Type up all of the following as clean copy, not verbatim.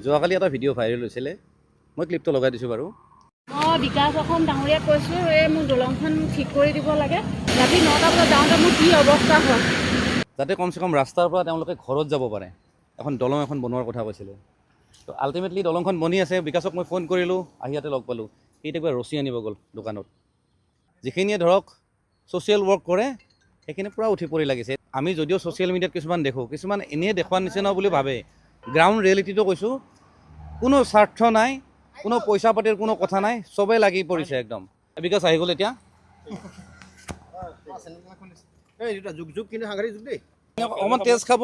যোৱাকালি এটা video' viral হৈছিলে, মই ক্লিপটো লগাই দিছোঁ বাৰু। মই বিকাশ অসম ডাঙৰীয়াক কৈছোঁ, মোৰ দলংখন ঠিক কৰি দিব লাগে। ৰাতি 9টা বজাত যাওঁতে মোৰ কি অৱস্থা হয়, যাতে কমচে কম ৰাস্তাৰ পৰা তেওঁলোকে ঘৰত যাব পাৰে। এখন দলং এখন বনোৱাৰ কথা কৈছিলে। তো আল্টিমেটলি দলংখন বনি আছে। বিকাশক মই ফোন কৰিলোঁ, আহি ইয়াতে লগ পালোঁ। সি একবাৰ ৰছী আনিব গ'ল দোকানত। যিখিনিয়ে ধৰক ছ'চিয়েল ৱৰ্ক কৰে সেইখিনি পূৰা উঠি পৰি লাগিছে। আমি যদিও ছ'চিয়েল মিডিয়াত কিছুমান দেখোঁ, কিছুমান এনেই দেখুওৱাৰ নিচিনা বুলি ভাবে। গ্ৰাউণ্ড ৰিয়েলিটিটো কৈছোঁ, কোনো স্বাৰ্থ নাই, কোনো পইচা পাতিৰ কোনো কথা নাই, চবেই লাগি পৰিছে একদম। বিকাশ আহি গ'ল এতিয়া। অকণমান তেজ খাব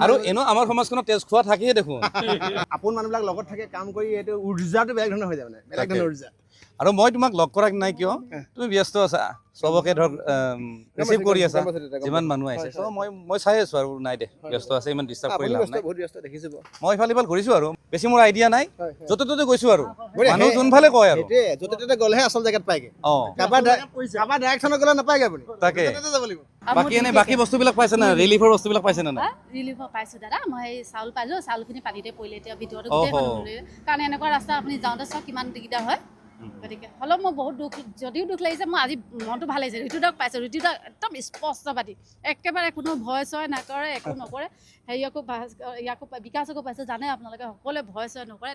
আৰু এনেও আমাৰ সমাজখনত তেজ খোৱা থাকিয়ে দেখোন। আপোন মানুহবিলাক লগত থাকে, কাম কৰি এইটো উৰ্জাটো বেলেগ ধৰণৰ হৈ যায়, মানে বেলেগ ধৰণৰ উৰ্জা। আৰু মই তোমাক লগ কৰা নাই কিয়, তুমি ব্যস্ত আছা, চবকে ধৰক ৰিচিভ কৰি আছা, যিমান মানুহ আহিছে। চ' মই চাই আছোঁ আৰু নাই দে, ব্যস্ত আছে, ইমান ডিষ্টাৰ্ব কৰি লাভ নাই। বহুত ব্যস্ত দেখিছোঁ। মই ইফাল সিফাল ঘূৰিছোঁ আৰু বেছি মোৰ আইডিয়া নাই, য'তে ত'তে গৈছোঁ আৰু মানুহ যোনফালে কয় আৰু সেইটোৱে, য'তে ত'তে গ'লেহে আচল জেগাত পায়গে। অঁ, কাৰোবাৰ ডাইৰেকশ্যনত গ'লে নাপায়গে আপুনি, তাকে। য'তে ত'তে যাব লাগিব। বাকী বস্তুবিলাক পাইছে না, ৰিলিফৰ বস্তুবিলাক পাইছে না নাই? ৰিলিফৰ পাইছোঁ দাদা। মই এই চাউল পাইছোঁ, চাউলখিনি পানীতে পৰিলে, এতিয়া ভিতৰতে গোটেই মানুহ। কাৰণ এনেকুৱা ৰাস্তা আপুনি যাওঁতে চাওক কিমান দিগদাৰ হয়। গতিকে হ'লেও মোৰ বহুত দুখ, যদিও দুখ লাগিছে, মোৰ আজি মনটো ভাল লাগিছে। ঋতুদাক পাইছোঁ, ঋতুদা একদম স্পষ্টবাদী, একেবাৰে কোনো ভয় চয় নকৰে, একো নকৰে। হেৰিয়কো ইয়াকো বিকাশকো পাইছোঁ, জানে আপোনালোকে সকলোৱে ভয় চয় নকৰে,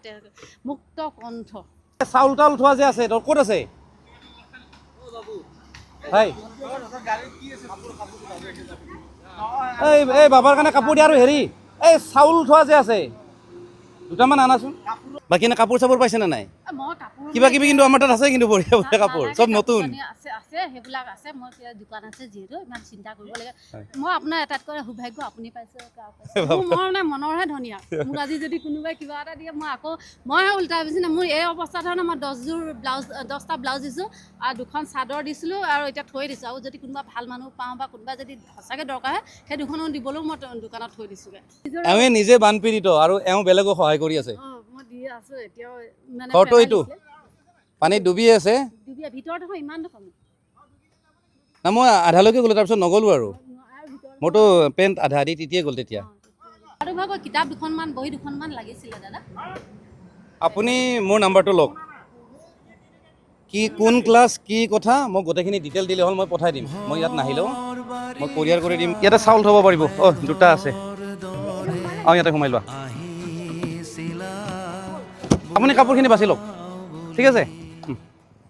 মুক্ত কণ্ঠ। চাউল তাউল থোৱা যে আছে, তোৰ ক'ত আছে? এই বাবাৰ কাৰণে কাপোৰ দিয়া আৰু হেৰি, এই চাউল থোৱা যে আছে দুটামান আনাচোন। বাকী এনে কাপোৰ চাপোৰ পাইছে নে নাই? মই কাপোৰ কিবা কিবি কিন্তু আমাৰ তাত আছে, কিন্তু বঢ়িয়া বঢ়িয়া কাপোৰ, চব নতুন আছে, সেইবিলাক আছে। মই দোকান আছে যিহেতু, ইমান চিন্তা কৰিব লাগে। মই আপোনাৰ এটাতকৈ সৌভাগ্য, আপুনি পাইছে, মোৰ মানে মনৰহে ধনিয়া। মোক আজি যদি কোনোবাই কিবা এটা দিয়ে, মইহে উল্টা ভাবিছোঁ নে। মোৰ এই অৱস্থাত ধৰণে মই 10টা ব্লাউজ দিছোঁ আৰু 2খন চাদৰ দিছিলোঁ আৰু এতিয়া থৈ দিছোঁ। আৰু যদি কোনোবা ভাল মানুহ পাওঁ বা কোনোবা যদি সঁচাকৈ দৰকাৰ হয়, সেই 2খনো দিবলৈও মই দোকানত থৈ দিছোঁগৈ। এওঁ নিজে বানপীড়িত আৰু এওঁ বেলেগক সহায় কৰি আছে। মই দি আছোঁ এতিয়াও, মানে ঘৰটো এইটো পানীত ডুবি আছে। ভিতৰত দেখোন ইমান দেখোন না, মই আধালৈকে গ'লোঁ, তাৰপিছত নগ'লোঁ আৰু। মোৰতো পেণ্ট আধা দি তেতিয়াই গ'ল তেতিয়া। আৰু ভাগৰ কিতাপ 2খনমান, বহী 2খনমান লাগিছিলে দাদা। আপুনি মোৰ নাম্বাৰটো লওক, কি কোন ক্লাছ কি কথা মোক গোটেইখিনি ডিটেইল দিলে হ'ল, মই পঠাই দিম। মই ইয়াত নাহিলেও মই কোৰিয়াৰ কৰি দিম। ইয়াতে চাউল থ'ব পাৰিব। অঁ, 2টা আছে। অঁ, ইয়াতে সোমাই লোৱা। আপুনি কাপোৰখিনি বাছি লওক, ঠিক আছে।